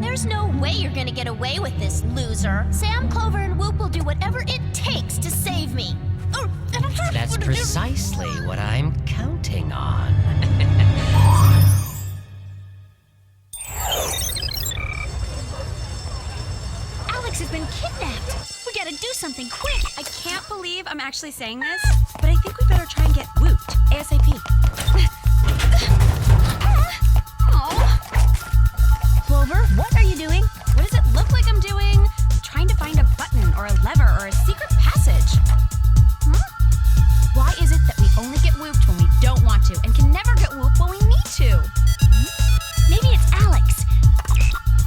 There's no way you're gonna get away with this, loser. Sam, Clover, and Whoop will do whatever it takes to save me. That's precisely what I'm counting on. Alex has been kidnapped. We gotta do something quick. I can't believe I'm actually saying this, but I think we better try and get Woot ASAP. Clover, what are you doing? What does it look like I'm doing? Trying to find a button or a lever or a secret passage. Why is it that we only get whooped when we don't want to and can never get whooped when we need to? Maybe it's Alex.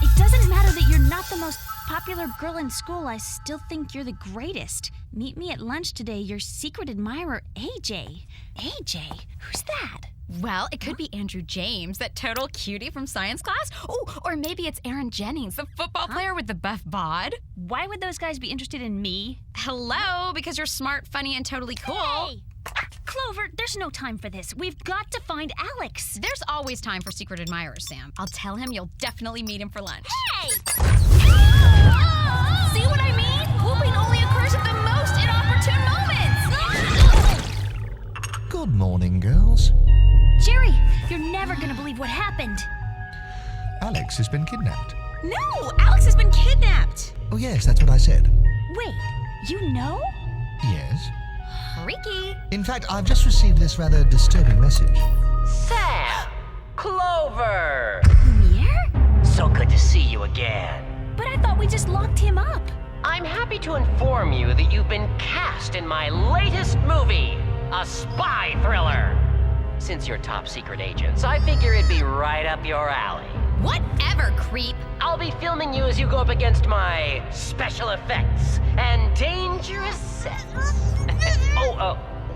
It doesn't matter that you're not the most popular girl in school. I still think you're the greatest. Meet me at lunch today, your secret admirer, AJ. AJ? Who's that? Well, it could be Andrew James, that total cutie from science class. Oh, or maybe it's Aaron Jennings, the football player with the buff bod. Why would those guys be interested in me? Hello, because you're smart, funny, and totally cool. Hey! Clover, there's no time for this. We've got to find Alex. There's always time for secret admirers, Sam. I'll tell him you'll definitely meet him for lunch. Hey! See what I mean? Whooping only occurs at the most inopportune moments. Good morning, girls. Jerry, you're never gonna believe what happened. Alex has been kidnapped. No, Alex has been kidnapped. Oh, yes, that's what I said. Wait, you know? Yes. Freaky. In fact, I've just received this rather disturbing message. Sam! Clover! Lumiere? So good to see you again. But I thought we just locked him up. I'm happy to inform you that you've been cast in my latest movie, a spy thriller. Since you're top secret agents, I figure it'd be right up your alley. Whatever, creep. I'll be filming you as you go up against my special effects and dangerous sets.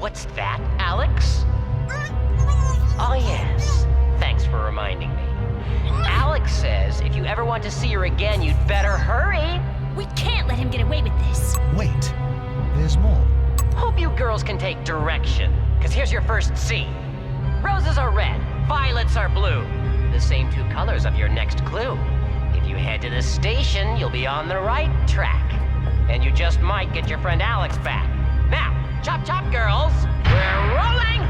What's that, Alex? Oh, yes. Thanks for reminding me. Alex says if you ever want to see her again, you'd better hurry. We can't let him get away with this. Wait, there's more. Hope you girls can take direction, because here's your first scene. Roses are red, violets are blue. The same two colors of your next clue. If you head to the station, you'll be on the right track. And you just might get your friend Alex back. Now, chop chop, girls. We're rolling!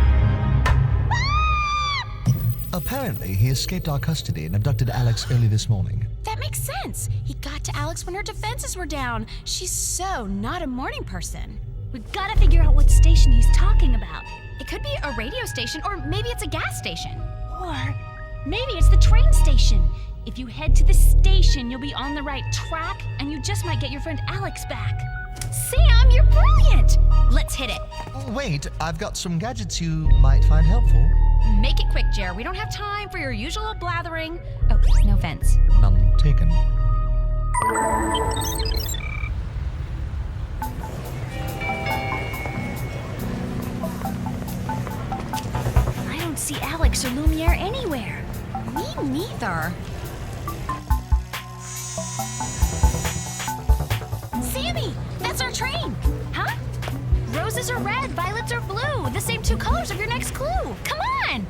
Apparently, he escaped our custody and abducted Alex early this morning. That makes sense. He got to Alex when her defenses were down. She's so not a morning person. We've got to figure out what station he's talking about. It could be a radio station, or maybe it's a gas station. Or maybe it's the train station. If you head to the station, you'll be on the right track, and you just might get your friend Alex back. Sam, you're brilliant! Let's hit it. Wait, I've got some gadgets you might find helpful. Make it quick, Jer. We don't have time for your usual blathering. Oh, no offense. None taken. I don't see Alex or Lumiere anywhere. Me neither. Sammy, that's our train. Huh? Roses are red, violets are blue. The same two colors of your next clue. Come on.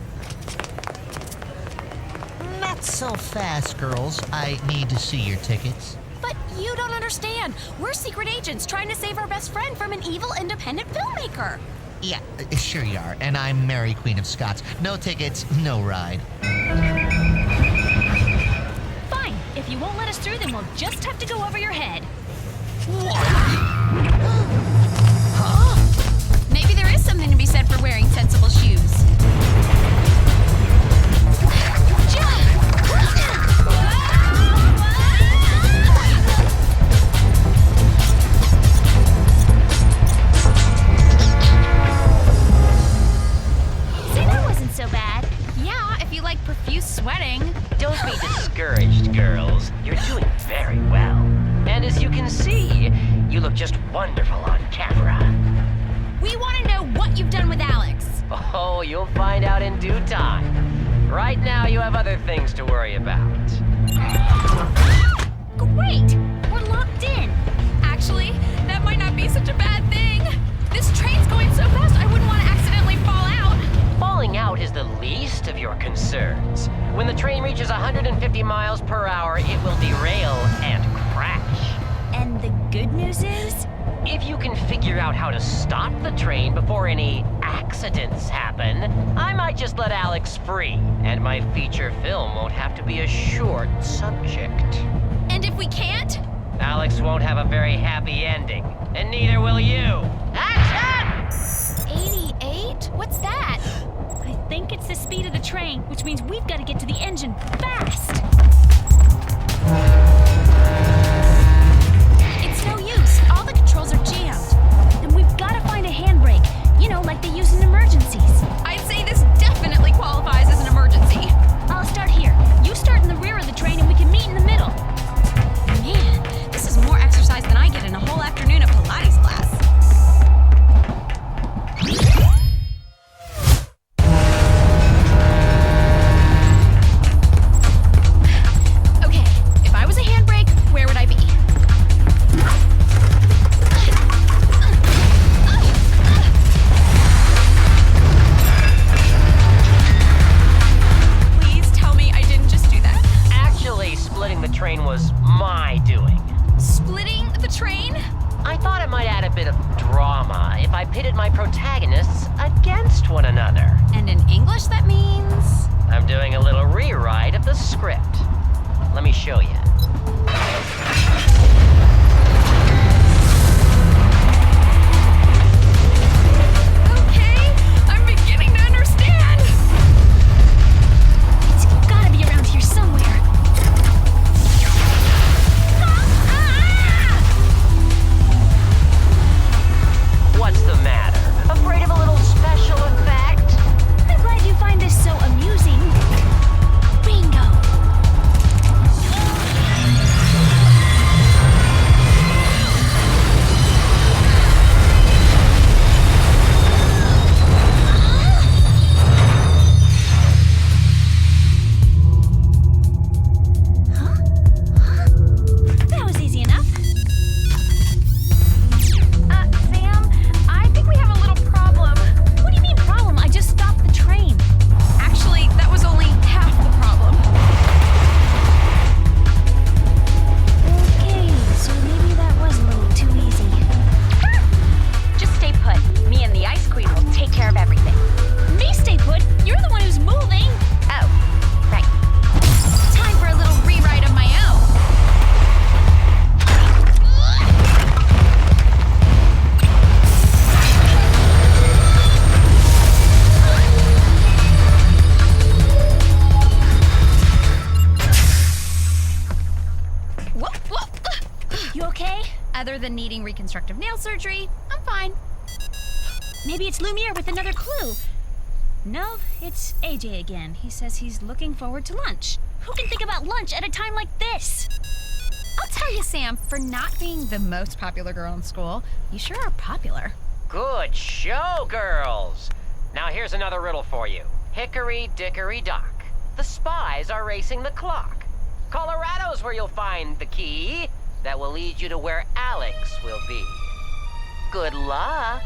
Not so fast, girls. I need to see your tickets. But you don't understand. We're secret agents trying to save our best friend from an evil independent filmmaker. Yeah, sure you are. And I'm Mary, Queen of Scots. No tickets, no ride. Fine. If you won't let us through, then we'll just have to go over your head. Maybe there is something to be said for wearing sensible shoes. See, that wasn't so bad. Yeah, if you like profuse sweating. Don't be discouraged, girls. You're doing very well. And as you can see, you look just wonderful on camera. We want to know what you've done with Alex. Oh, you'll find out in due time. Right now, you have other things to worry about. Great! We're locked in. Actually, that might not be such a bad thing. This train's going so fast, I wouldn't want to accidentally fall out. Fall Falling out is the least of your concerns. When the train reaches 150 miles per hour, it will derail and crash. And the good news is? If you can figure out how to stop the train before any accidents happen, I might just let Alex free, and my feature film won't have to be a short subject. And if we can't? Alex won't have a very happy ending, and neither will you. Action! 88? What's that? I think it's the speed of the train, which means we've got to get to the engine fast. It's no use. All the controls are jammed. And we've got to find a handbrake. You know, like they use in emergencies. I'd say this definitely qualifies as an emergency. I'll start here. You start in the rear of the train and we can meet in the middle. Man, this is more exercise than I get in a whole afternoon of Pilates class. Okay, if I was a handbrake, where would I be? Please tell me I didn't just do that. Actually, splitting the train was my doing. Splitting the train? I thought it might add a bit of drama if I pitted my protagonists against one another. And in English, that means? I'm doing a little rewrite of the script. Let me show you. Okay, I'm beginning to understand. It's got to be around here somewhere. What's the matter? Afraid of a little special effect? I'm glad you find this so amusing. Bingo! That was easy enough. Sam, I think we have a little problem. What do you mean problem? I just stopped the train. Actually, that was only half the problem. Okay, so maybe that was a little too easy. Just stay put. Me and the Ice Queen will take care of everything. Me stay put? You're the one who's moving. Oh, right. Time for a little rewrite of my own. Whoop. You okay? Other than needing reconstructive nail surgery, I'm fine. Maybe it's Lumiere with another clue. No, it's AJ again. He says he's looking forward to lunch. Who can think about lunch at a time like this? I'll tell you, Sam, for not being the most popular girl in school, you sure are popular. Good show, girls! Now here's another riddle for you. Hickory dickory dock. The spies are racing the clock. Colorado's where you'll find the key that will lead you to where Alex will be. Good luck.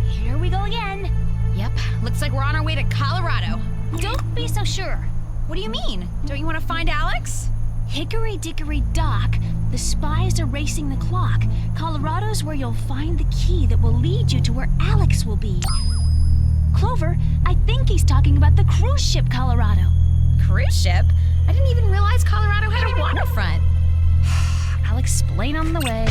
Here we go again. Yep, looks like we're on our way to Colorado. Don't be so sure. What do you mean? Don't you want to find Alex? Hickory dickory dock. The spies are racing the clock. Colorado's where you'll find the key that will lead you to where Alex will be. Clover, I think he's talking about the cruise ship Colorado. Cruise ship? I didn't even realize Colorado had a waterfront. I'll explain on the way.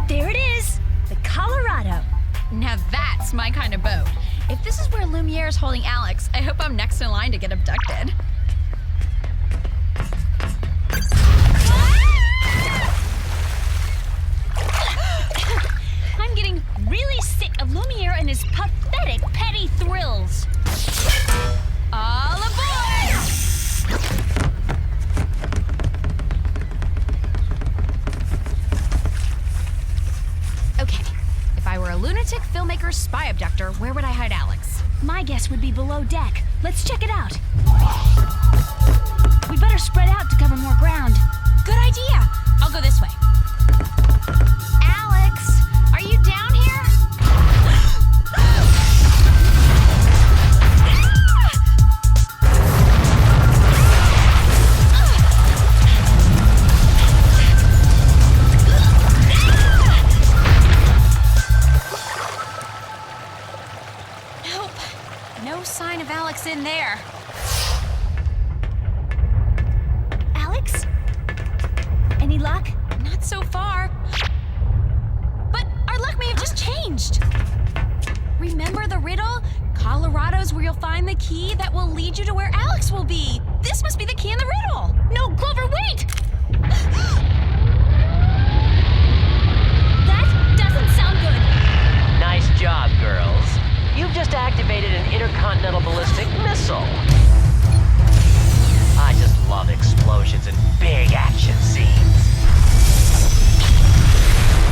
There it is, the Colorado. Now that's my kind of boat. If this is where Lumiere's holding Alex, I hope I'm next in line to get abducted. I'm getting really sick of Lumiere and his pathetic petty thrills. All aboard! Okay, if I were a lunatic filmmaker spy abductor, where would I hide Alex? My guess would be below deck. Let's check it out. We better spread out to cover more ground. Good idea. I'll go this way. Alex, are you down here? Nope. No sign of Alex in there. Alex? Any luck? Not so far. But our luck may have just changed. Remember the riddle? Colorado's where you'll find the key that will lead you to where Alex will be. This must be the key in the riddle. No, Clover, wait! That doesn't sound good. Nice job, girls. You've just activated an intercontinental ballistic missile. I just love explosions and big action scenes.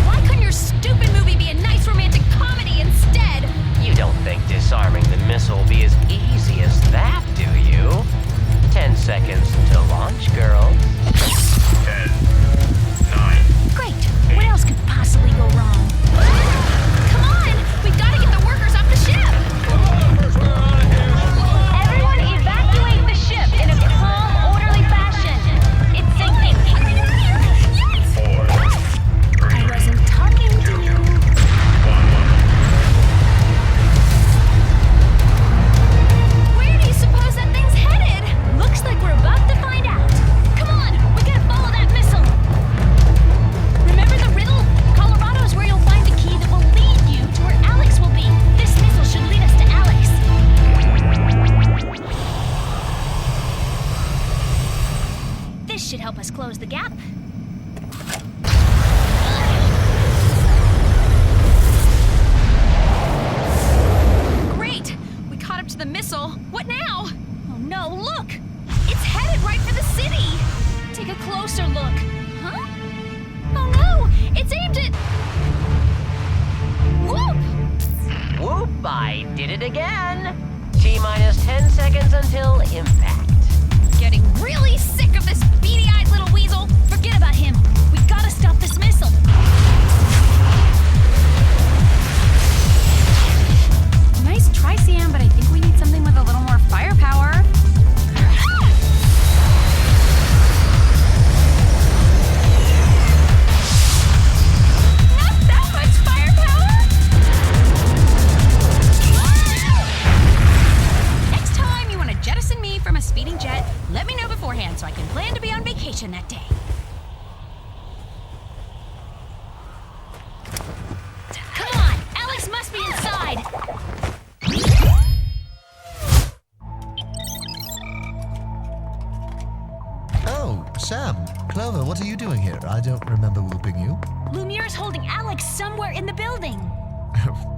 Why couldn't your stupid movie be a nice romantic comedy instead? You don't think disarming the missile will be as easy as that, do you? 10 seconds to launch, girls. 10, 9. Great. What else could possibly go wrong? Come on! We've got to get the workers off the ship! Everyone evacuate the ship in a calm, orderly fashion. It's sinking. Yes! 4, 3, I wasn't talking to 2, you. 1. Where do you suppose that thing's headed? Looks like we're about to find out. Come on, we gotta follow that missile. Remember the riddle? Colorado's where you'll find the key that will lead you to where Alex will be. This missile should lead us to Alex. This should help us close the gap. Great! We caught up to the missile. What now? Oh no, look! It's headed right for the city! Take a closer look. Huh? Oh no! It's aimed at... Whoop! Whoop, I did it again. T-minus 10 seconds until impact. Getting really sick of this beady-eyed little weasel. Forget about him. We gotta stop this missile. Nice try, Sam, but I think we need something with a little more firepower. Not that much firepower! Next time you want to jettison me from a speeding jet, let me know beforehand so I can plan to be on vacation that day. Come on! Alex must be inside! Oh, Sam. Clover, what are you doing here? I don't remember whooping you. Lumiere's holding Alex somewhere in the building.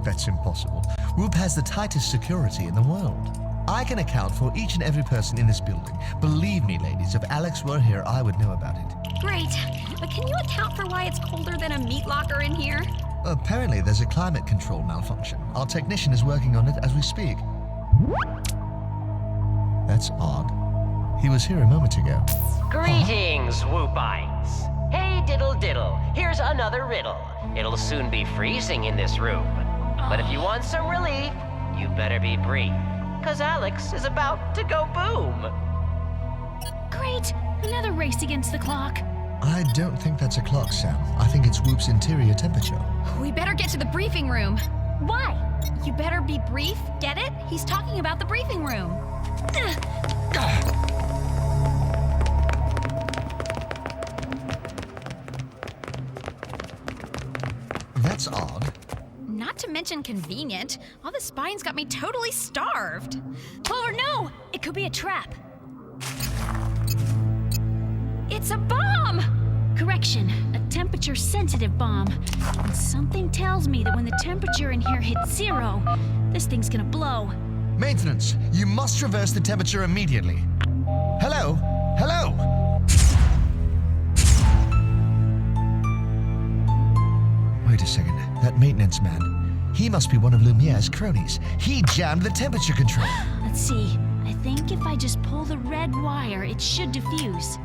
That's impossible. Whoop has the tightest security in the world. I can account for each and every person in this building. Believe me, ladies, if Alex were here, I would know about it. Great, but can you account for why it's colder than a meat locker in here? Apparently, there's a climate control malfunction. Our technician is working on it as we speak. That's odd. He was here a moment ago. Greetings, Whoopites. Hey, diddle diddle. Here's another riddle. It'll soon be freezing in this room. But if you want some relief, you better be brief. 'Cause Alex is about to go boom. Great! Another race against the clock. I don't think that's a clock, Sam. I think it's Whoop's interior temperature. We better get to the briefing room. Why? You better be brief, get it? He's talking about the briefing room. That's odd. Not to mention convenient. All the spying's got me totally starved. Clover, no! It could be a trap. It's a bomb! Correction, a temperature-sensitive bomb. And something tells me that when the temperature in here hits 0, this thing's gonna blow. Maintenance, you must reverse the temperature immediately. Hello? Hello? Wait a second. That maintenance man. He must be one of Lumiere's cronies. He jammed the temperature control. Let's see. I think if I just pull the red wire, it should diffuse.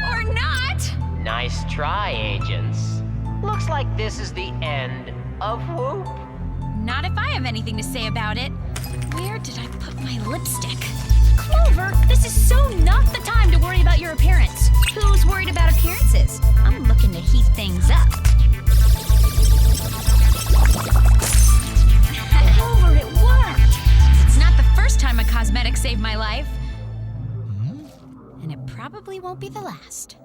Or not! Nice try, agents. Looks like this is the end of Whoop. Not if I have anything to say about it. Where did I put my lipstick? Clover, this is so not the time to worry about your appearance. Who's worried about appearances? I'm looking to heat things up. Clover, it worked! It's not the first time a cosmetic saved my life. And it probably won't be the last.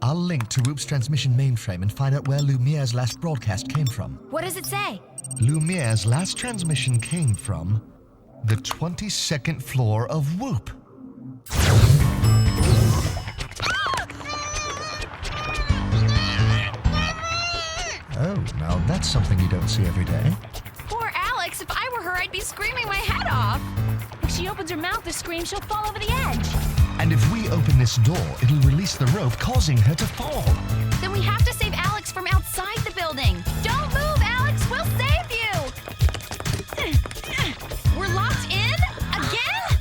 I'll link to Whoop's transmission mainframe and find out where Lumiere's last broadcast came from. What does it say? Lumiere's last transmission came from the 22nd floor of Whoop. Oh, now that's something you don't see every day. Poor Alex, if I were her, I'd be screaming my head off. If she opens her mouth to scream, she'll fall over the edge. And if we open this door, it'll release the rope, causing her to fall. Then we have to save Alex from outside the building. Don't move, Alex! We'll save you! We're locked in? Again?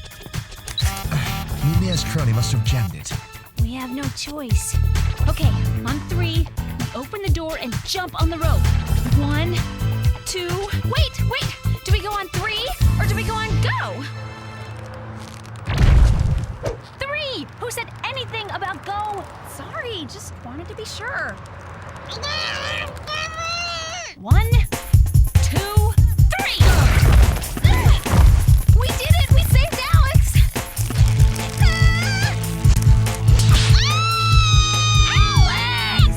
Lumiere's crony must have jammed it. We have no choice. Okay, on 3, we open the door and jump on the rope. 1, 2... Wait! Do we go on 3 or do we go on go? 3! Who said anything about go? Sorry, just wanted to be sure. 1, 2, 3! We did it! We saved Alex! Alex!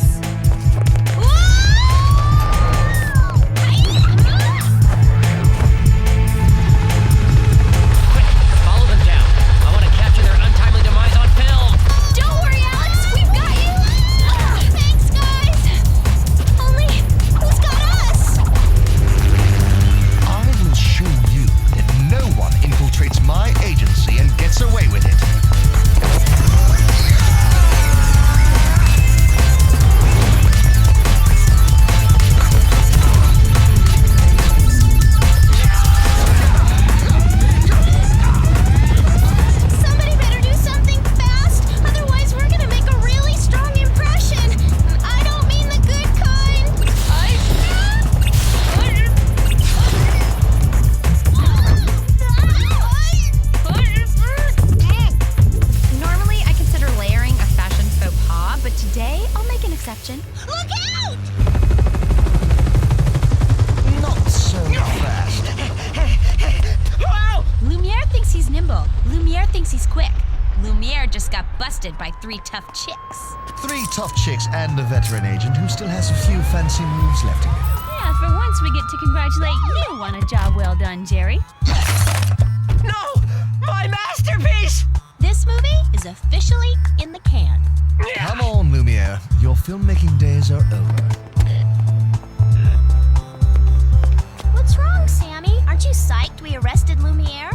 Follow them down. I want to capture their untimely demise on film. Don't worry, Alex! We've got you! Thanks, guys! Only, who's got us? I will show you that no one infiltrates my agency and gets away with it. Somebody better do something fast, otherwise we're gonna make a really strong impression. I don't mean the good kind. Normally, I consider layering a fashion faux pas, but today I'll make an exception. Look out! Not so fast. Lumiere thinks he's nimble. Lumiere thinks he's quick. Lumiere just got busted by 3 tough chicks. 3 tough chicks and a veteran agent who still has a few fancy moves left in him. Yeah, for once we get to congratulate you on a job well done, Jerry. No! My masterpiece! This movie is officially in the can. Come on, Lumiere. Your filmmaking days are over. What's wrong, Sammy? Aren't you psyched we arrested Lumiere?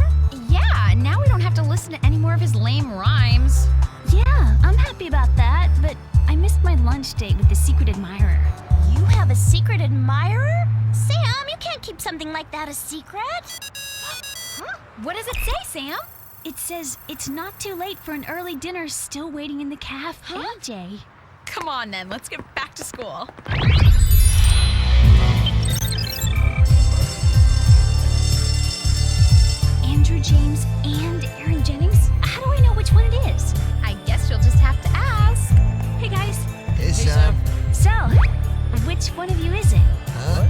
Yeah, now we don't have to listen to any more of his lame rhymes. Yeah, I'm happy about that, but I missed my lunch date with the secret admirer. You have a secret admirer? Sam, you can't keep something like that a secret. Huh? What does it say, Sam? It says it's not too late for an early dinner still waiting in the cafe, AJ. Come on then, let's get back to school. Andrew James and Aaron Jennings? How do I know which one it is? I guess you'll just have to ask. Hey guys. Hey, Sam. So, which one of you is it? Huh?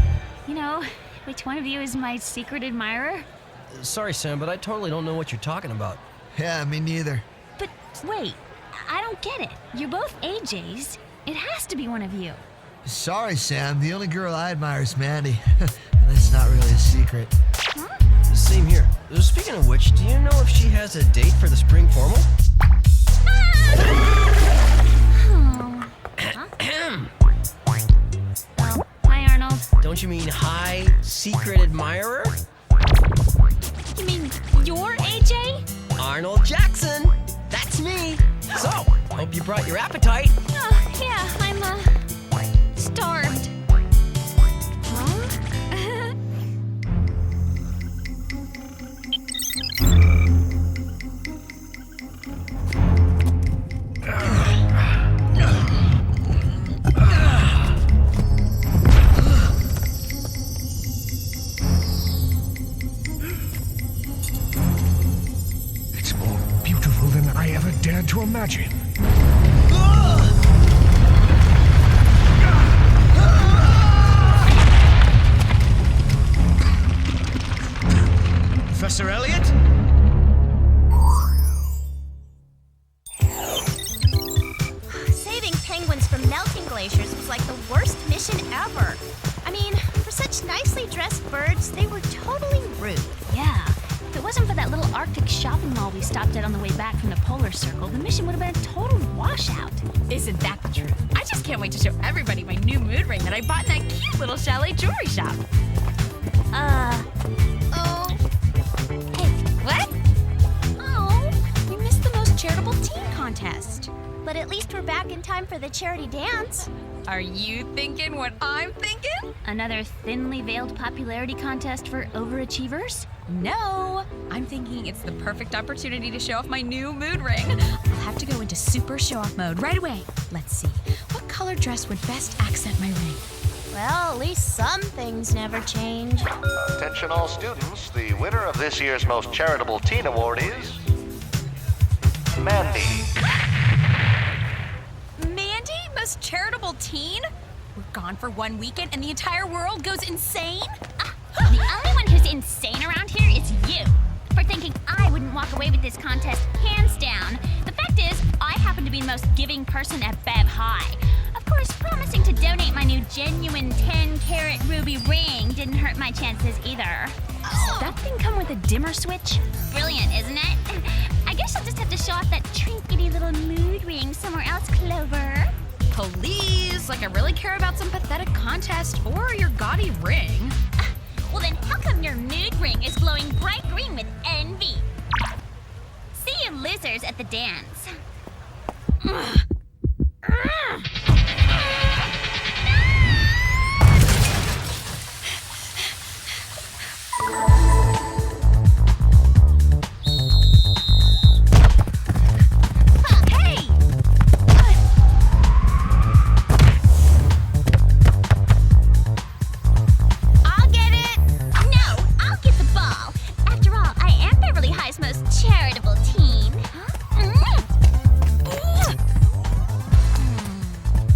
You know, which one of you is my secret admirer? Sorry, Sam, but I totally don't know what you're talking about. Yeah, me neither. But wait, I don't get it. You're both AJs. It has to be one of you. Sorry, Sam. The only girl I admire is Mandy. That's not really a secret. Same here. Speaking of which, do you know if she has a date for the spring formal? Oh. Well, hi, Arnold. Don't you mean hi, secret admirer? You mean you're AJ? Arnold Jackson! That's me! So, hope you brought your appetite. Oh, yeah, I'm, starved. I ever dared to imagine. Professor Elliot? Saving penguins from melting glaciers was like the worst mission ever. I mean, for such nicely dressed birds, they were totally rude. Yeah. If it wasn't for that little Arctic shopping mall we stopped at on the way back from the Polar Circle, the mission would have been a total washout. Isn't that the truth? I just can't wait to show everybody my new mood ring that I bought in that cute little chalet jewelry shop. Oh. Hey, what? Oh, we missed the most charitable teen contest. But at least we're back in time for the charity dance. Are you thinking what I'm thinking? Another thinly veiled popularity contest for overachievers? No, I'm thinking it's the perfect opportunity to show off my new mood ring. I'll have to go into super show-off mode right away. Let's see, what color dress would best accent my ring? Well, at least some things never change. Attention all students, the winner of this year's Most Charitable Teen Award is... Mandy. Mandy, most charitable teen? We're gone for one weekend and the entire world goes insane? The only one who's insane around here is you, for thinking I wouldn't walk away with this contest hands down. The fact is, I happen to be the most giving person at Bev High. Of course, promising to donate my new genuine 10-carat ruby ring didn't hurt my chances either. Does that thing come with a dimmer switch? Brilliant, isn't it? I guess I'll just have to show off that trinkety little mood ring somewhere else, Clover. Please, like I really care about some pathetic contest or your gaudy ring. Well then, how come your mood ring is glowing bright green with envy? See you losers at the dance. Hey! I'll get it. No, I'll get the ball. After all, I am Beverly High's most charitable teen.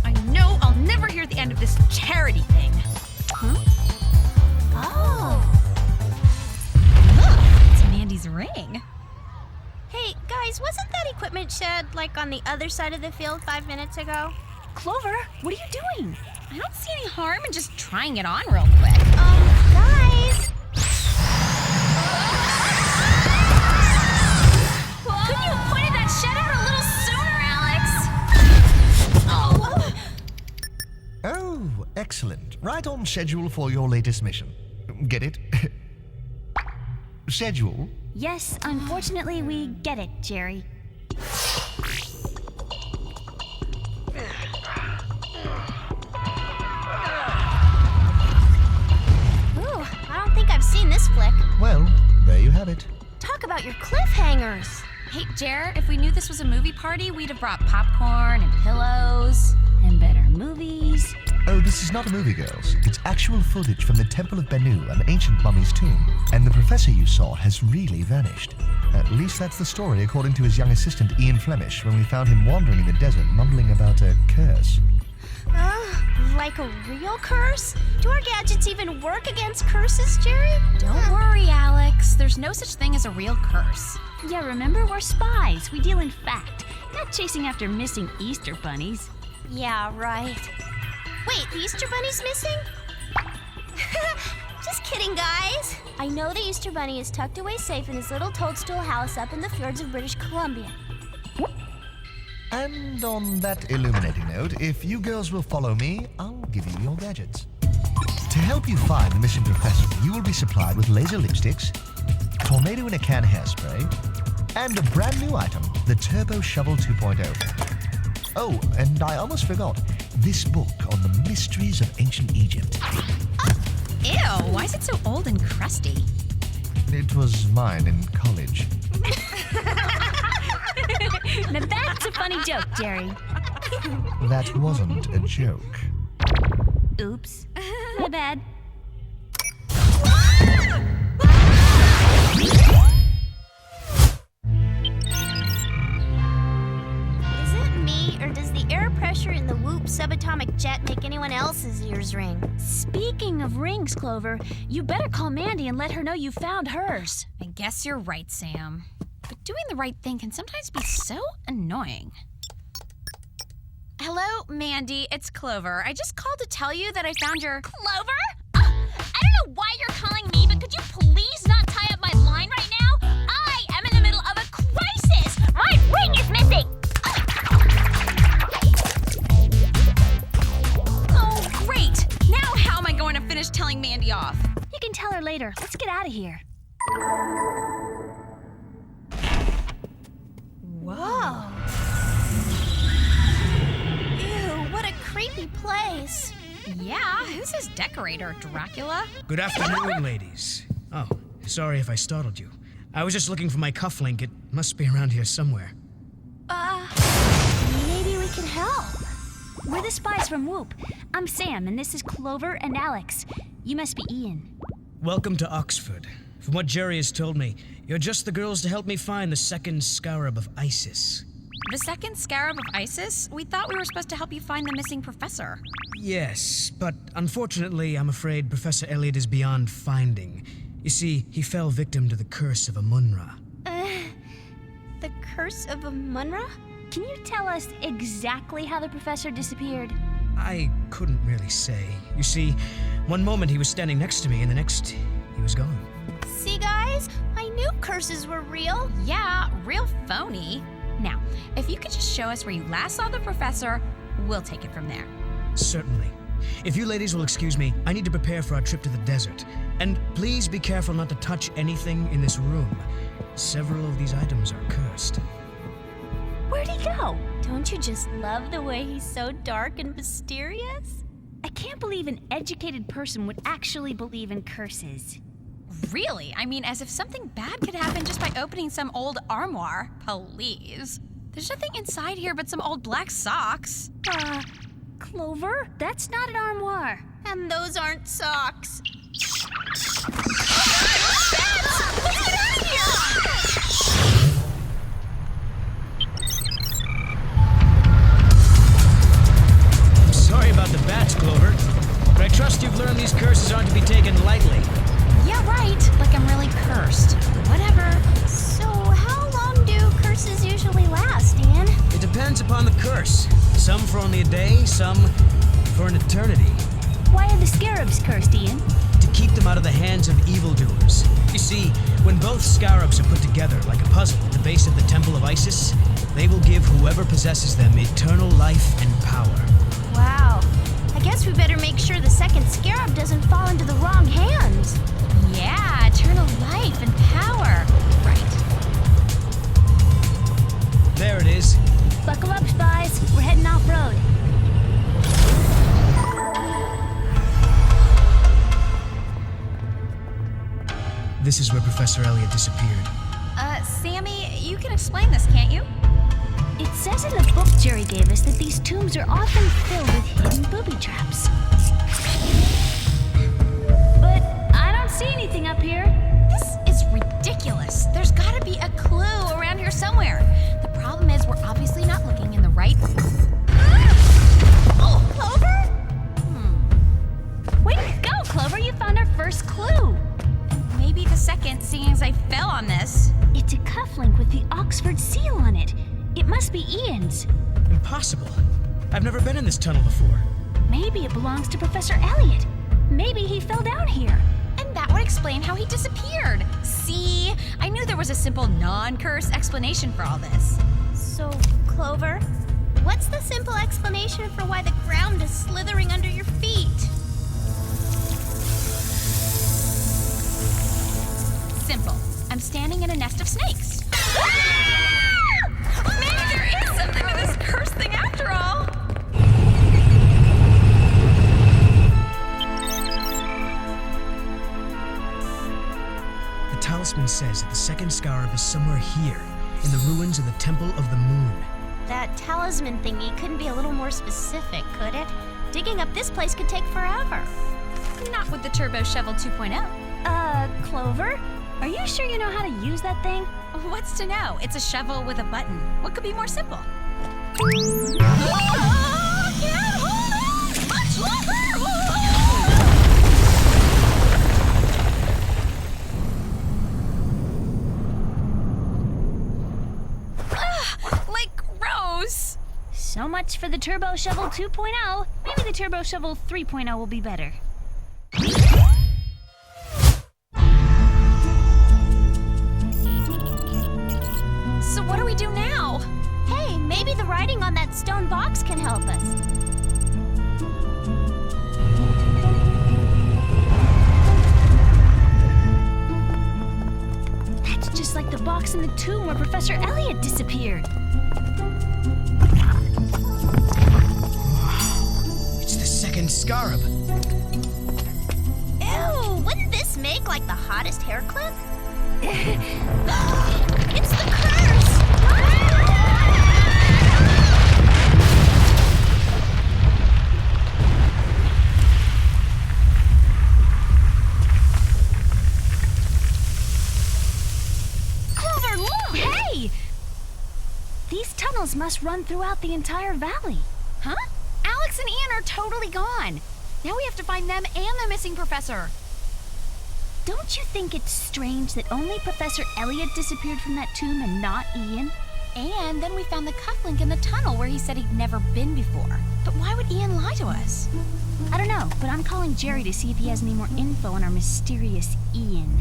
I know I'll never hear the end of this charity thing. Oh. Look, it's Mandy's ring. Hey, guys, wasn't that equipment shed like on the other side of the field 5 minutes ago? Clover, what are you doing? I don't see any harm in just trying it on real quick. Guys! Couldn't you have pointed that shed out a little sooner, Alex? Oh, excellent. Right on schedule for your latest mission. Get it? Schedule? Yes, unfortunately, we get it, Jerry. Ooh, I don't think I've seen this flick. Well, there you have it. Talk about your cliffhangers. Hey, Jer, if we knew this was a movie party, we'd have brought popcorn and pillows. And better movies. Oh, this is not a movie, girls. It's actual footage from the Temple of Bennu, an ancient mummy's tomb. And the professor you saw has really vanished. At least that's the story, according to his young assistant, Ian Flemish, when we found him wandering in the desert, mumbling about a curse. Like a real curse? Do our gadgets even work against curses, Jerry? Don't worry, Alex. There's no such thing as a real curse. Yeah, remember, we're spies. We deal in fact, not chasing after missing Easter bunnies. Yeah, right. Wait, the Easter Bunny's missing? Just kidding, guys. I know the Easter Bunny is tucked away safe in his little toadstool house up in the fjords of British Columbia. And on that illuminating note, if you girls will follow me, I'll give you your gadgets. To help you find the missing professor, you will be supplied with laser lipsticks, tornado in a can hairspray, and a brand new item, the Turbo Shovel 2.0. Oh, and I almost forgot, this book on the mysteries of ancient Egypt. Ew, why is it so old and crusty? It was mine in college. Now that's a funny joke, Jerry. That wasn't a joke. Oops. My bad. subatomic jet make anyone else's ears ring. Speaking of rings, Clover, you better call Mandy and let her know you found hers. I guess you're right, Sam. But doing the right thing can sometimes be so annoying. Hello, Mandy. It's Clover. I just called to tell you that I found your... Clover? I don't know why you're calling me, but could you please not tie up my line right now? I am in the middle of a crisis! My ring is missing! Oh, great. Now how am I going to finish telling Mandy off? You can tell her later. Let's get out of here. Whoa. Ew, what a creepy place. Yeah, who's his decorator, Dracula? Good afternoon, ladies. Oh, sorry if I startled you. I was just looking for my cufflink. It must be around here somewhere. Maybe we can help. We're the spies from Whoop. I'm Sam, and this is Clover and Alex. You must be Ian. Welcome to Oxford. From what Jerry has told me, you're just the girls to help me find the second scarab of Isis. The second scarab of Isis? We thought we were supposed to help you find the missing professor. Yes, but unfortunately, I'm afraid Professor Elliot is beyond finding. You see, he fell victim to the curse of Amunra. The curse of Amunra? Can you tell us exactly how the professor disappeared? I couldn't really say. You see, one moment he was standing next to me, and the next, he was gone. See, guys? I knew curses were real. Yeah, real phony. Now, if you could just show us where you last saw the professor, we'll take it from there. Certainly. If you ladies will excuse me, I need to prepare for our trip to the desert. And please be careful not to touch anything in this room. Several of these items are cursed. Where'd he go? Don't you just love the way he's so dark and mysterious? I can't believe an educated person would actually believe in curses. Really? I mean, as if something bad could happen just by opening some old armoire. Please. There's nothing inside here but some old black socks. Clover? That's not an armoire. And those aren't socks. I'm sorry about the bats, Clover, but I trust you've learned these curses aren't to be taken lightly. Yeah, right. Like I'm really cursed. Whatever. So how long do curses usually last, Ian? It depends upon the curse. Some for only a day, some for an eternity. Why are the scarabs cursed, Ian? To keep them out of the hands of evildoers. You see, when both scarabs are put together like a puzzle at the base of the Temple of Isis, they will give whoever possesses them eternal life and power. Wow. I guess we better make sure the second scarab doesn't fall into the wrong hands. Yeah, eternal life and power. Right. There it is. Buckle up, spies. We're heading off-road. This is where Professor Elliot disappeared. Sammy, you can explain this, can't you? It says in the book Jerry gave us that these tombs are often filled with hidden booby traps. But I don't see anything up here. This is ridiculous. There's gotta be a clue around here somewhere. The problem is we're obviously not looking in the right... Oh, Clover? Way to go, Clover. You found our first clue. Maybe the second, seeing as I fell on this. It's a cufflink with the Oxford seal on it. It must be Ian's. Impossible. I've never been in this tunnel before. Maybe it belongs to Professor Elliot. Maybe he fell down here. And that would explain how he disappeared. See? I knew there was a simple non-curse explanation for all this. So, Clover, what's the simple explanation for why the ground is slithering under your feet? Simple. I'm standing in a nest of snakes. Maybe there is something to this curse thing after all. The talisman says that the second scarab is somewhere here, in the ruins of the Temple of the Moon. That talisman thingy couldn't be a little more specific, could it? Digging up this place could take forever. Not with the Turbo Shovel 2.0. Clover? Are you sure you know how to use that thing? What's to know? It's a shovel with a button. What could be more simple? Can't hold gross. So much for the Turbo Shovel 2.0. Maybe the Turbo Shovel 3.0 will be better. So what do we do now? Hey, maybe the writing on that stone box can help us. That's just like the box in the tomb where Professor Elliot disappeared. It's the second scarab. Ew, wouldn't this make like the hottest hair clip? It's the curse! Clover, look! Hey! These tunnels must run throughout the entire valley. Huh? Alex and Ian are totally gone. Now we have to find them and the missing professor. Don't you think it's strange that only Professor Elliot disappeared from that tomb and not Ian? And then we found the cufflink in the tunnel where he said he'd never been before. But why would Ian lie to us? I don't know, but I'm calling Jerry to see if he has any more info on our mysterious Ian.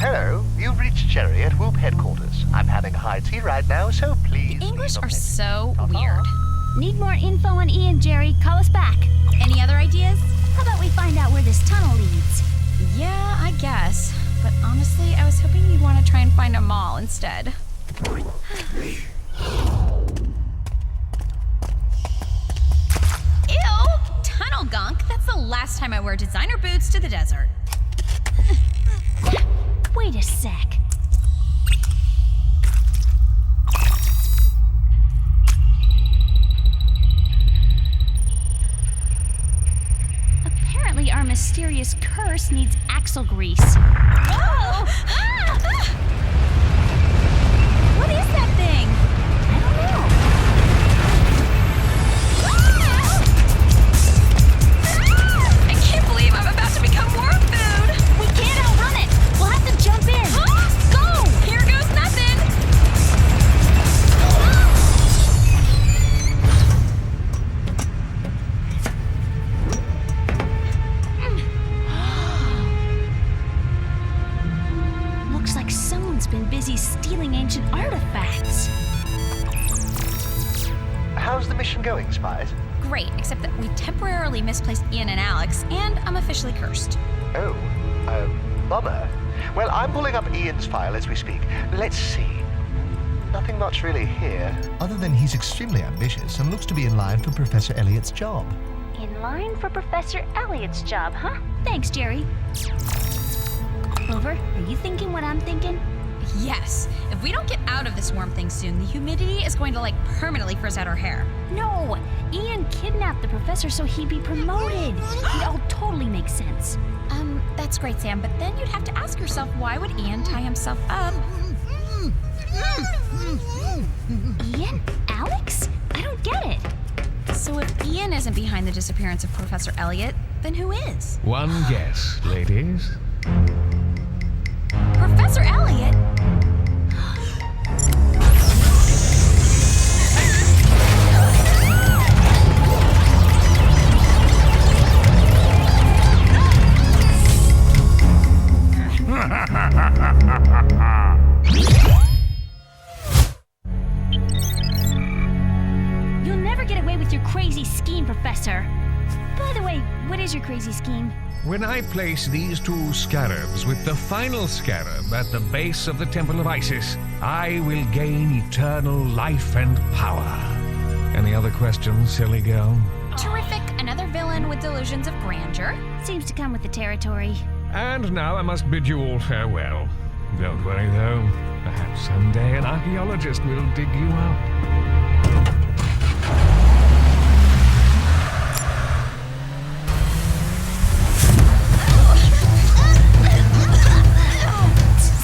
Hello, you've reached Jerry at Whoop headquarters. I'm having high tea right now, so please... English are so weird. Need more info on Ian, Jerry. Call us back. Any other ideas? How about we find out where this tunnel leads? Yeah, I guess. But honestly, I was hoping you'd want to try and find a mall instead. Ew! Tunnel gunk? That's the last time I wear designer boots to the desert. Wait a sec. Apparently our mysterious curse needs axle grease. Whoa! What is that thing? I don't know. I can't believe I'm about to become worm food! We can't outrun it. We'll have to jump in. Go! Here goes nothing! Looks like someone's been busy stealing ancient artifacts. How's the mission going, spies? Great, except that we temporarily misplaced Ian and Alex, and I'm officially cursed. Oh, bummer. Well, I'm pulling up Ian's file as we speak. Let's see. Nothing much really here. Other than he's extremely ambitious and looks to be in line for Professor Elliot's job. In line for Professor Elliot's job, huh? Thanks, Jerry. Clover, are you thinking what I'm thinking? Yes, if we don't get out of this worm thing soon, the humidity is going to permanently frizz out our hair. No! Ian kidnapped the professor so he'd be promoted. It all totally makes sense. That's great, Sam, but then you'd have to ask yourself, why would Ian tie himself up? Ian? Alex? I don't get it. So if Ian isn't behind the disappearance of Professor Elliot, then who is? One guess, ladies. Professor Elliot? You'll never get away with your crazy scheme, Professor. By the way, what is your crazy scheme? When I place these two scarabs with the final scarab at the base of the Temple of Isis, I will gain eternal life and power. Any other questions, silly girl? Terrific. Another villain with delusions of grandeur. Seems to come with the territory. And now I must bid you all farewell. Don't worry, though. Perhaps someday an archaeologist will dig you up.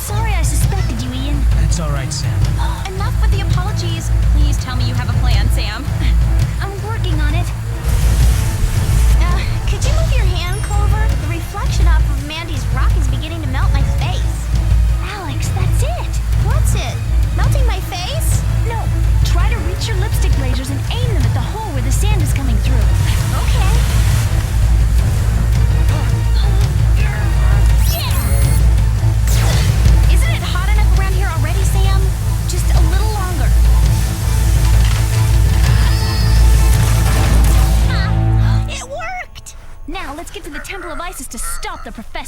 Sorry I suspected you, Ian. That's all right, Sam. Enough with the apologies. Please tell me you have a plan, Sam. I'm working on it. Could you move your hand, Clover? The reflection off of Mandy's rock is beginning to melt my face. Alex, that's it. What's it? Melting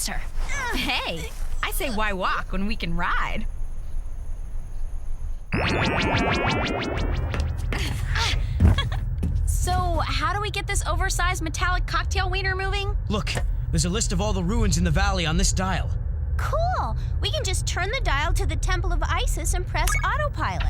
professor. Hey, I say why walk when we can ride? So, how do we get this oversized metallic cocktail wiener moving? Look, there's a list of all the ruins in the valley on this dial. Cool! We can just turn the dial to the Temple of Isis and press autopilot.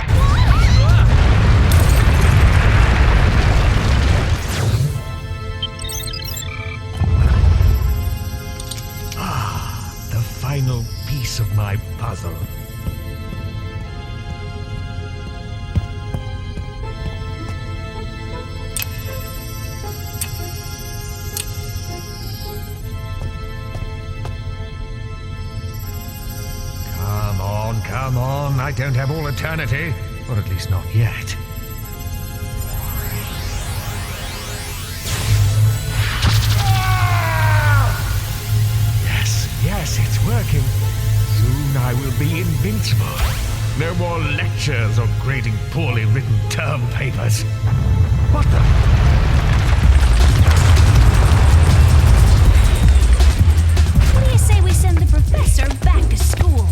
The final piece of my puzzle. Come on, I don't have all eternity. Or at least not yet. Yes, it's working. Soon I will be invincible. No more lectures or grading poorly written term papers. What the? What do you say we send the professor back to school?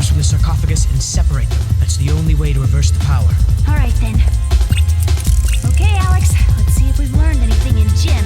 From the sarcophagus and separate them. That's the only way to reverse the power. All right, then. Okay, Alex, let's see if we've learned anything in gym.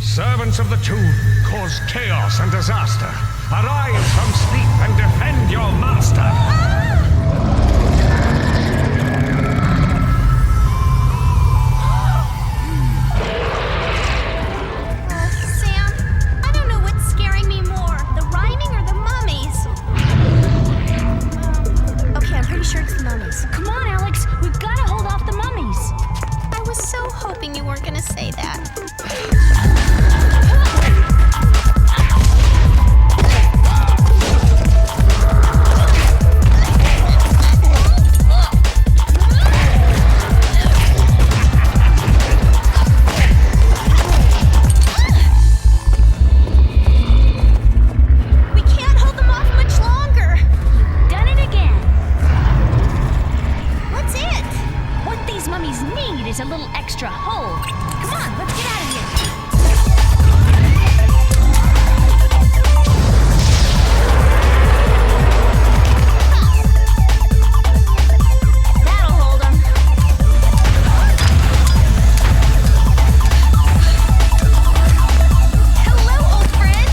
Servants of the tomb, cause chaos and disaster. Arise from sleep and defend your master. Sam, I don't know what's scaring me more, the rhyming or the mummies. Okay, I'm pretty sure it's the mummies. Come on, Alex, we've got to hold off the mummies. I was so hoping you weren't going to say that. A little extra hold. Come on, let's get out of here. That'll hold them. Hello, old friend.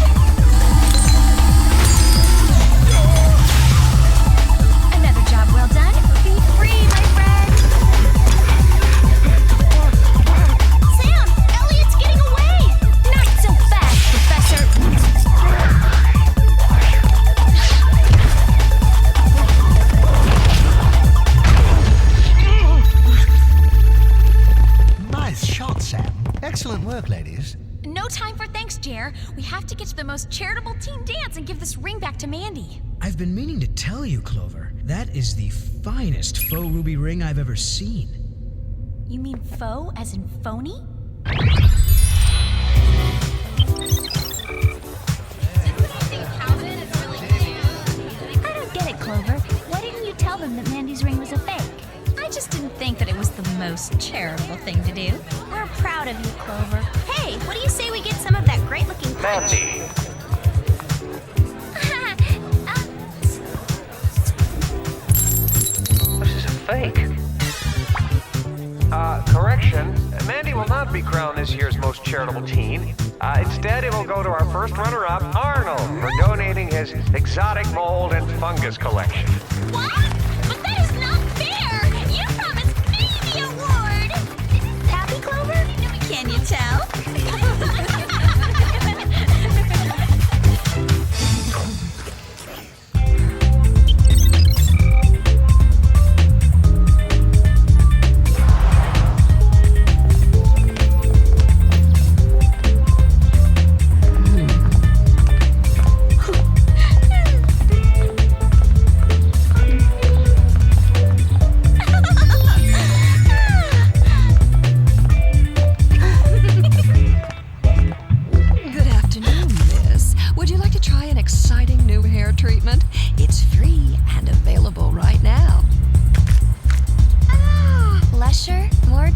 Another job well done. Be free, my friend. Excellent work, ladies. No time for thanks, Jer. We have to get to the most charitable teen dance and give this ring back to Mandy. I've been meaning to tell you, Clover. That is the finest faux ruby ring I've ever seen. You mean faux as in phony? I don't get it, Clover. Why didn't you tell them that Mandy's ring was a fake? I just didn't think that it was the most charitable thing to do. We're proud of you, Clover. Hey, what do you say we get some of that great-looking punch? Mandy. This is a fake. Correction. Mandy will not be crowned this year's most charitable teen. Instead, it will go to our first runner-up, Arnold, for donating his exotic mold and fungus collection. What? But that is not fair! You promised me the award! Happy, Clover? Can you tell?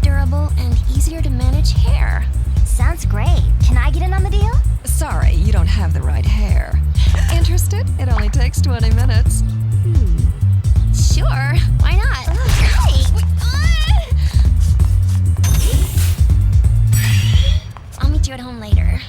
durable and easier to manage hair. Sounds great. Can I get in on the deal? Sorry, you don't have the right hair. Interested? It only takes 20 minutes. Sure. Why not? Hey! I'll meet you at home later.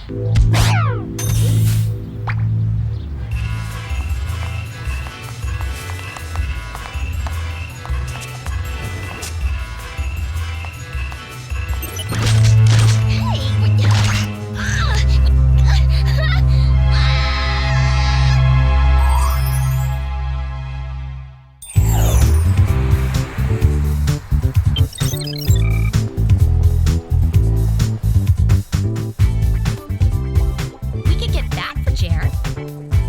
We could get that for Jared.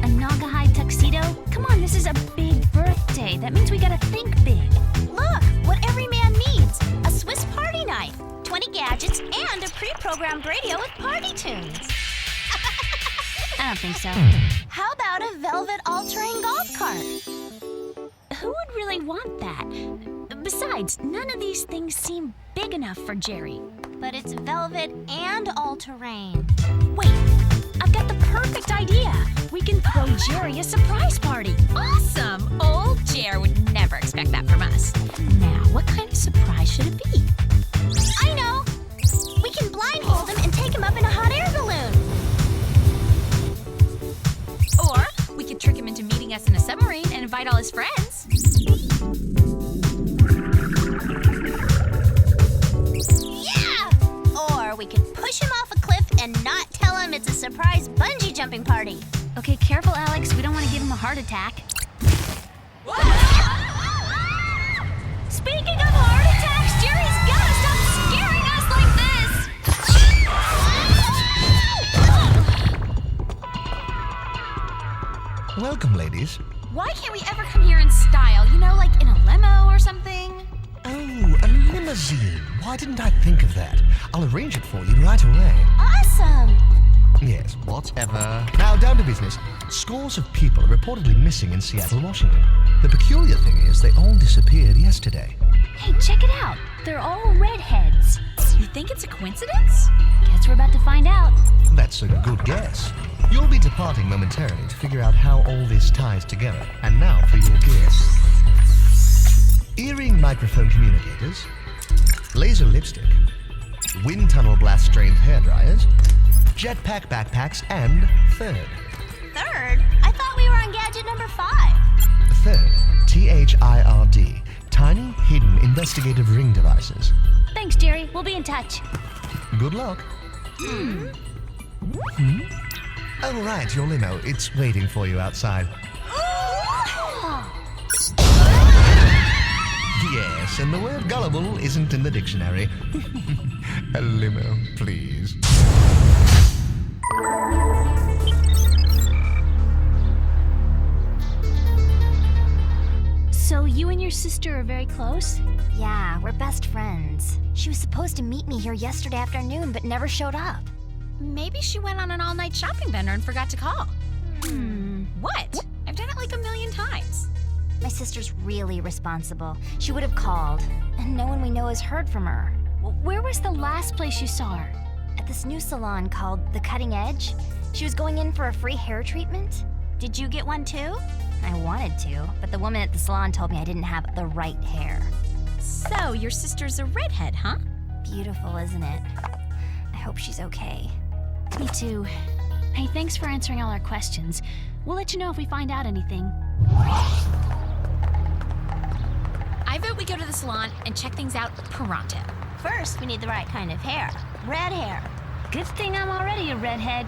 A Naugahyde tuxedo? Come on, this is a big birthday. That means we gotta think big. Look, what every man needs. A Swiss party knife, 20 gadgets, and a pre-programmed radio with party tunes. I don't think so. How about a velvet all-terrain golf cart? Who would really want that? Besides, none of these things seem big enough for Jerry. But it's velvet and all-terrain. Wait, I've got the perfect idea. We can throw Jerry a surprise party. Awesome! Old Jer would never expect that from us. Now, what kind of surprise should it be? I know! We can blindfold him and take him up in a hot air balloon. Or we could trick him into meeting us in a submarine and invite all his friends. Yeah! Or we could push him off a cliff and not tell him it's a surprise bungee jumping party. Okay, careful, Alex. We don't want to give him a heart attack. Speaking of heart attacks, Jerry's gotta stop scaring us like this! Welcome, ladies. Why can't we ever come here in style? You know, like in a limo or something? Oh, a limousine. Why didn't I think of that? I'll arrange it for you right away. Awesome! Yes, whatever. Now, down to business. Scores of people are reportedly missing in Seattle, Washington. The peculiar thing is they all disappeared yesterday. Hey, check it out. They're all redheads. You think it's a coincidence? Guess we're about to find out. That's a good guess. You'll be departing momentarily to figure out how all this ties together. And now for your guess. Earring microphone communicators, laser lipstick, wind tunnel blast strained hairdryers, jetpack backpacks, and third. Third? I thought we were on gadget number 5. Third, THIRD, tiny hidden investigative ring devices. Thanks, Jerry. We'll be in touch. Good luck. Oh, right, your limo. It's waiting for you outside. Yes, and the word gullible isn't in the dictionary. A limo, please. So you and your sister are very close? Yeah, we're best friends. She was supposed to meet me here yesterday afternoon, but never showed up. Maybe she went on an all-night shopping bender and forgot to call. What? I've done it like a million times. My sister's really responsible. She would have called, and no one we know has heard from her. Where was the last place you saw her? At this new salon called The Cutting Edge. She was going in for a free hair treatment. Did you get one too? I wanted to, but the woman at the salon told me I didn't have the right hair. So, your sister's a redhead, huh? Beautiful, isn't it? I hope she's okay. Me too. Hey, thanks for answering all our questions. We'll let you know if we find out anything. I vote we go to the salon and check things out pronto. First, we need the right kind of hair. Red hair. Good thing I'm already a redhead.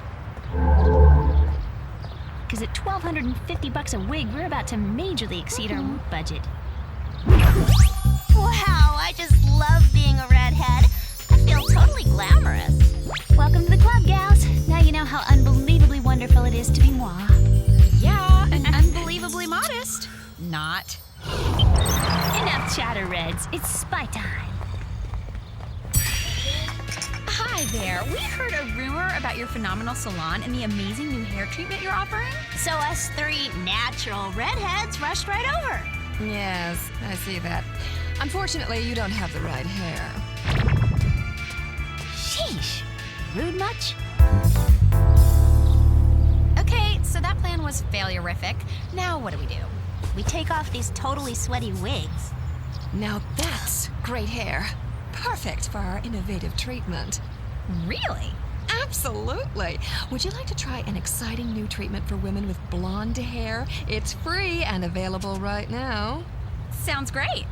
Because at $1,250 a wig, we're about to majorly exceed our budget. Wow, I just love being a redhead. I feel totally glamorous. Welcome to the club, gals. Now you know how unbelievably wonderful it is to be moi. Yeah, and unbelievably modest. Not. Enough chatter, Reds. It's spy time. Hi there. We heard a rumor about your phenomenal salon and the amazing new hair treatment you're offering. So us 3 natural redheads rushed right over. Yes, I see that. Unfortunately, you don't have the right hair. Yeesh. Rude much? Okay, so that plan was failurific. Now what do? We take off these totally sweaty wigs. Now that's great hair. Perfect for our innovative treatment. Really? Absolutely. Would you like to try an exciting new treatment for women with blonde hair? It's free and available right now. Sounds great.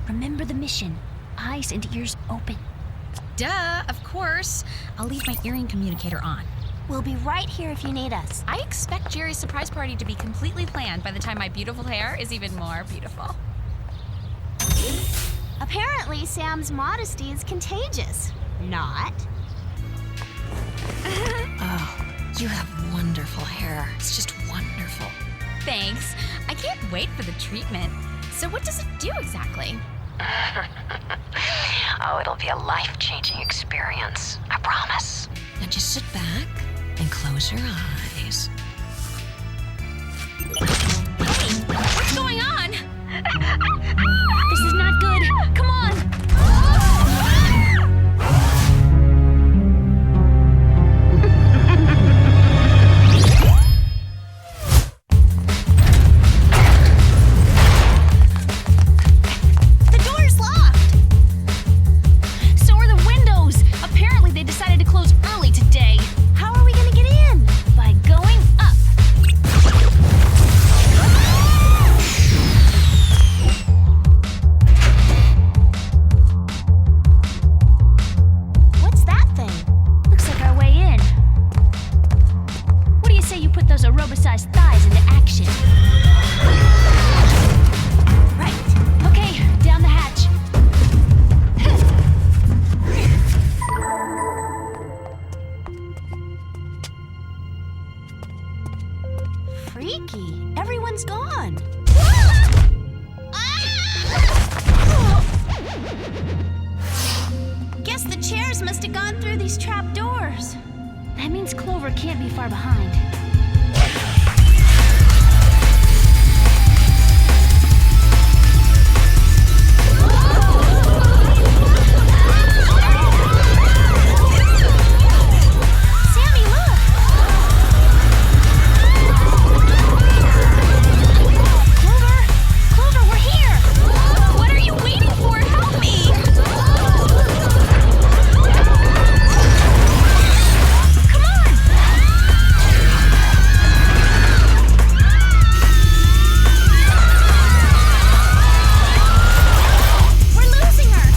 Remember the mission. Eyes and ears open. Duh, of course. I'll leave my earring communicator on. We'll be right here if you need us. I expect Jerry's surprise party to be completely planned by the time my beautiful hair is even more beautiful. Apparently, Sam's modesty is contagious. Not. Oh, you have wonderful hair. It's just wonderful. Thanks. I can't wait for the treatment. So what does it do exactly? Oh, it'll be a life-changing experience. I promise. Now just sit back and close your eyes. What's going on? This is not good. Come on. The door's locked. So are the windows. Apparently they decided to close early today. How are we gonna get in? By going up. What's that thing? Looks like our way in. What do you say you put those aerobicized thighs into action? Right. Okay, down the hatch. Freaky. Everyone's gone. Guess the chairs must have gone through these trap doors. That means Clover can't be far behind. Sammy, look! Clover, we're here! What are you waiting for? Help me! Come on! We're losing her!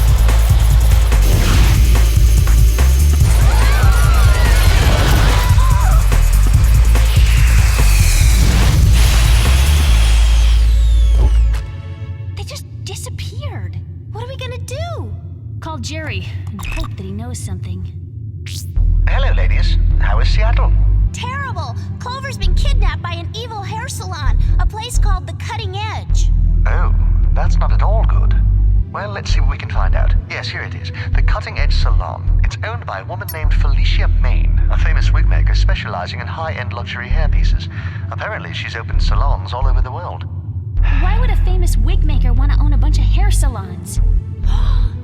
They just disappeared. What are we gonna do? Call Jerry and hope that he knows something. Hello, ladies. How is Seattle? Terrible! Clover's been kidnapped by an evil hair salon, a place called The Cutting Edge. Oh, that's not at all good. Well, let's see what we can find out. Yes, here it is. The Cutting Edge Salon. It's owned by a woman named Felicia Main, a famous wig maker specializing in high-end luxury hairpieces. Apparently, she's opened salons all over the world. Why would a famous wig maker want to own a bunch of hair salons?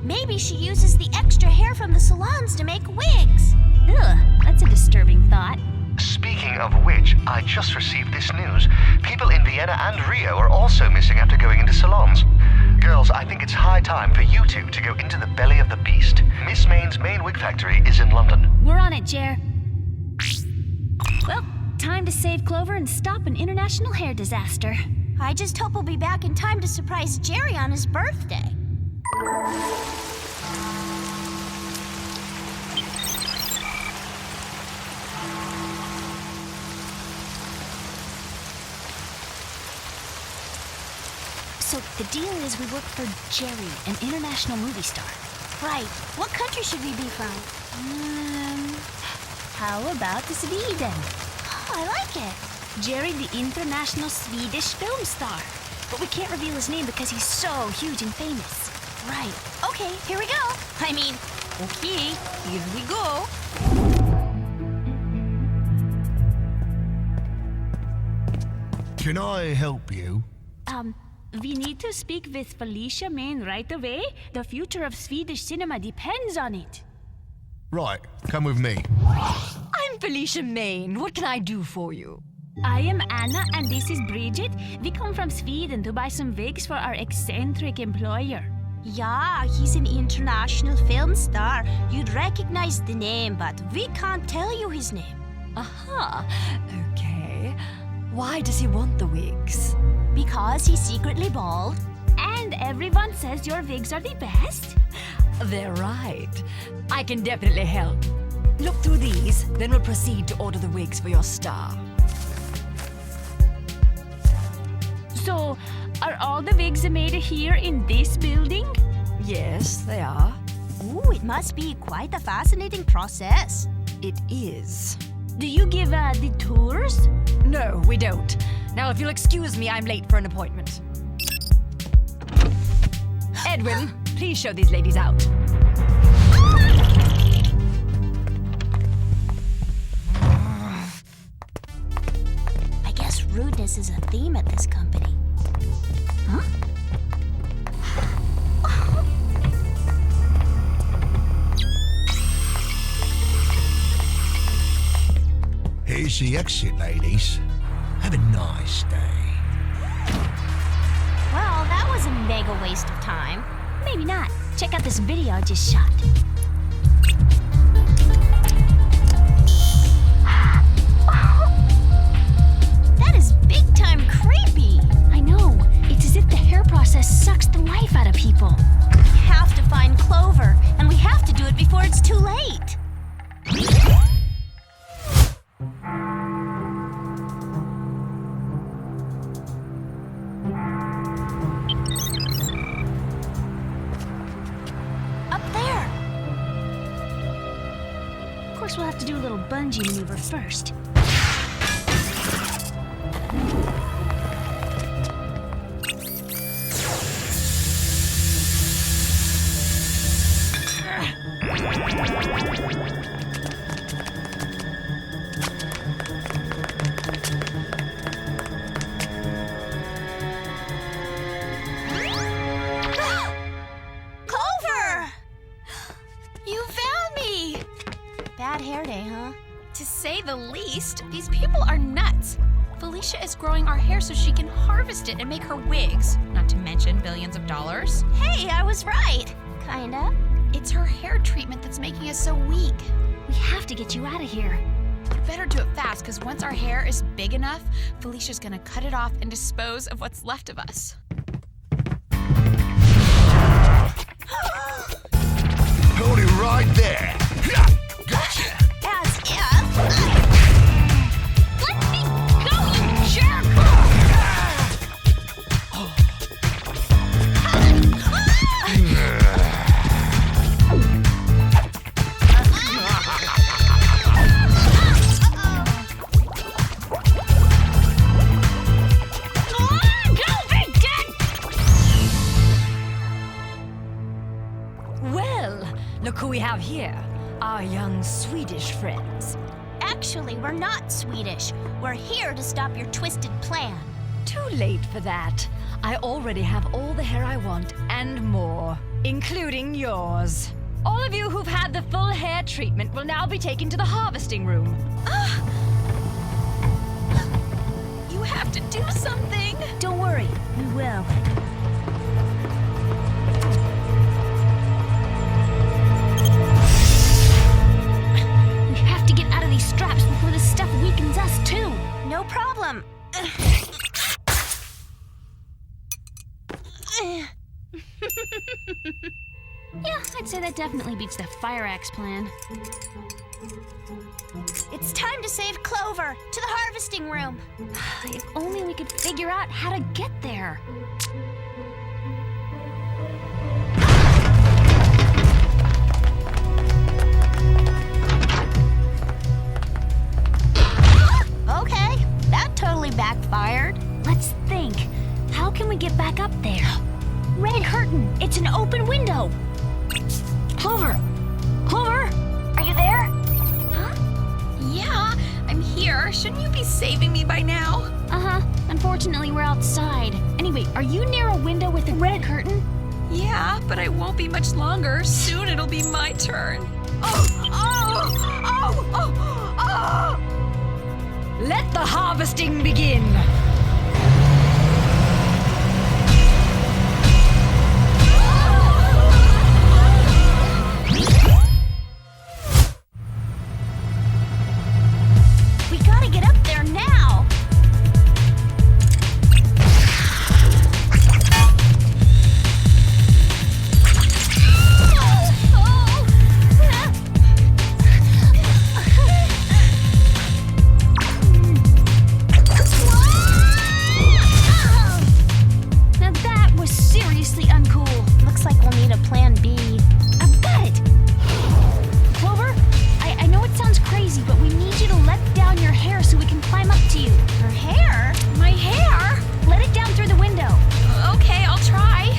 Maybe she uses the extra hair from the salons to make wigs. Ugh, that's a disturbing thought. Speaking of which, I just received this news. People in Vienna and Rio are also missing after going into salons. Girls, I think it's high time for you two to go into the belly of the beast. Miss Main's main wig factory is in London. We're on it, Jer. Well, time to save Clover and stop an international hair disaster. I just hope we'll be back in time to surprise Jerry on his birthday. So the deal is we work for Jerry, an international movie star. Right. What country should we be from? How about Sweden? Oh, I like it. Jerry, the international Swedish film star. But we can't reveal his name because he's so huge and famous. Right. Okay, here we go. I mean, okay, here we go. Can I help you? We need to speak with Felicia Main right away. The future of Swedish cinema depends on it. Right, come with me. I'm Felicia Main. What can I do for you? I am Anna, and this is Bridget. We come from Sweden to buy some wigs for our eccentric employer. Yeah, he's an international film star. You'd recognize the name, but we can't tell you his name. Aha. Okay. Why does he want the wigs? Because he's secretly bald. And everyone says your wigs are the best. They're right. I can definitely help. Look through these, then we'll proceed to order the wigs for your star. So, are all the wigs made here in this building? Yes, they are. Ooh, it must be quite a fascinating process. It is. Do you give the tours? No, we don't. Now, if you'll excuse me, I'm late for an appointment. Edwin, please show these ladies out. I guess rudeness is a theme at this company. Huh? Here's the exit, ladies. Have a nice day. Well, that was a mega waste of time. Maybe not. Check out this video I just shot. That is big time creepy. I know. It's as if the hair process sucks the life out of people. We have to find Clover, and we have to do it before it's too late. Of course, we'll have to do a little bungee maneuver first. Clover! You found me! Bad hair day, huh? To say the least, these people are nuts. Felicia is growing our hair so she can harvest it and make her wigs, not to mention billions of dollars. Hey, I was right. Kinda. It's her hair treatment that's making us so weak. We have to get you out of here. We better do it fast, because once our hair is big enough, Felicia's gonna cut it off and dispose of what's left of us. Hold it right there. Gotcha. As if. Let me go, you jerk! Well, look who we have here. Our young Swedish friends. Actually, we're not Swedish. We're here to stop your twisted plan. Too late for that. I already have all the hair I want and more, including yours. All of you who've had the full hair treatment will now be taken to the harvesting room. You have to do something! Don't worry, we will. We have to get out of these straps before this stuff weakens us, too. No problem. Yeah, I'd say that definitely beats the fire axe plan. It's time to save Clover. To the harvesting room. If only we could figure out how to get there. Okay, that totally backfired. Let's think. How can we get back up there? Red curtain! It's an open window! Clover! Clover! Are you there? Huh? Yeah, I'm here. Shouldn't you be saving me by now? Uh-huh. Unfortunately, we're outside. Anyway, are you near a window with a red curtain? Yeah, but I won't be much longer. Soon it'll be my turn. Let the harvesting begin! We gotta get up there now! Now that was seriously uncool. Looks like we'll need a plan B. I've got it! Clover, I know it sounds crazy, but we need you to let down your hair so we can climb up to you. Her hair? My hair? Let it down through the window. Okay, I'll try.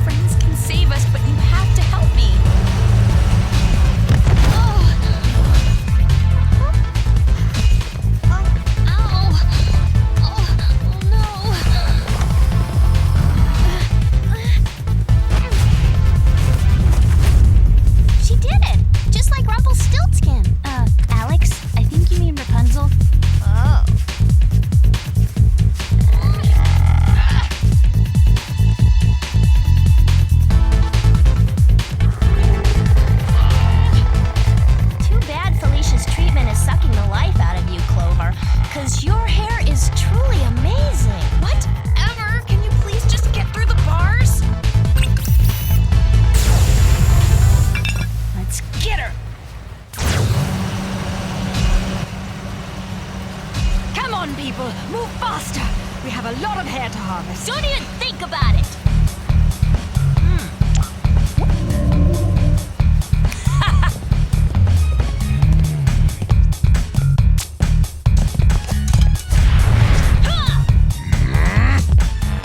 Friends can save us, but you have to help me. She did it! Just like Rumpelstiltskin. Alex, I think you mean Rapunzel. Oh. Too bad Felicia's treatment is sucking the life out of you, Clover. 'Cause your hair is truly amazing. Whatever! Can you please just get through the bars? Let's get her! Come on, people, move faster! We have a lot of hair to harvest. Don't even think about it!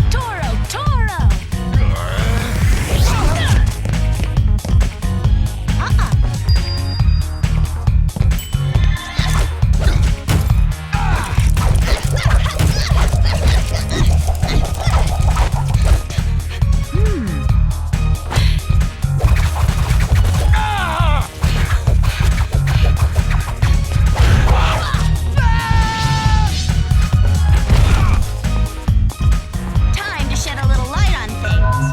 Toro! Toro! Time to shed a little light on things.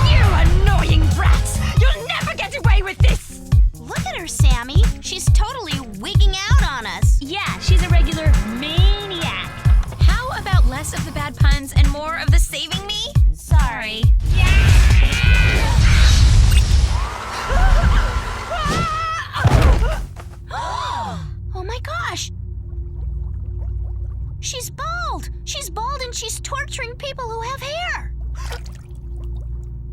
You annoying brats! You'll never get away with this! Look at her, Sammy. She's totally wigging out on us. Yeah, she's a regular maniac. How about less of the bad puns and more of the saving me? Sorry. Oh my gosh! She's bald! She's bald and she's torturing people who have hair!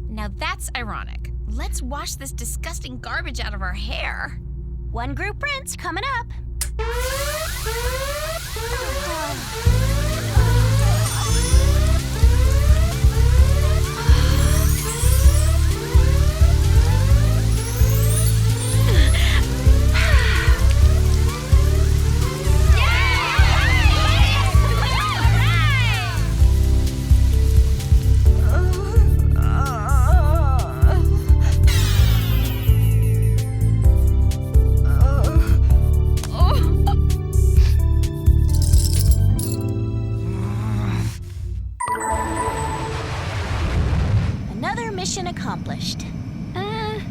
Now that's ironic. Let's wash this disgusting garbage out of our hair. One group rinse coming up. Another mission accomplished.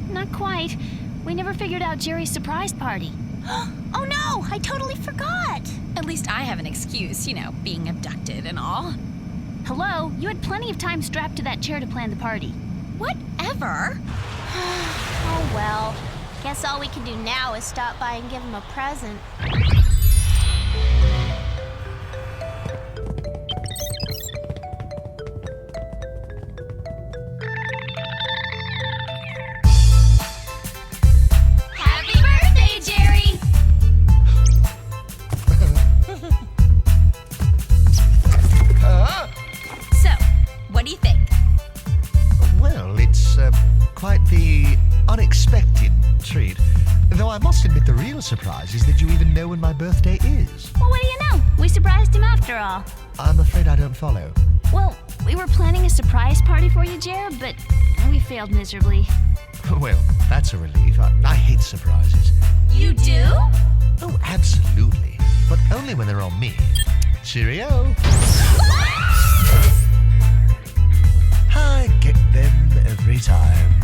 Not quite. We never figured out Jerry's surprise party. Oh no! I totally forgot! At least I have an excuse, being abducted and all. Hello? You had plenty of time strapped to that chair to plan the party. Whatever. Oh well. Guess all we can do now is stop by and give him a present. Happy birthday, Jerry! So, what do you think? Well, it's quite the unexpected treat. Though I must admit the the real surprise is that you even know when my birthday is. Well, what do you know? We surprised him after all. I'm afraid I don't follow. Well, we were planning a surprise party for you, Jer, but we failed miserably. Well, that's a relief. I hate surprises. You do? Oh, absolutely. But only when they're on me. Cheerio. I get them every time.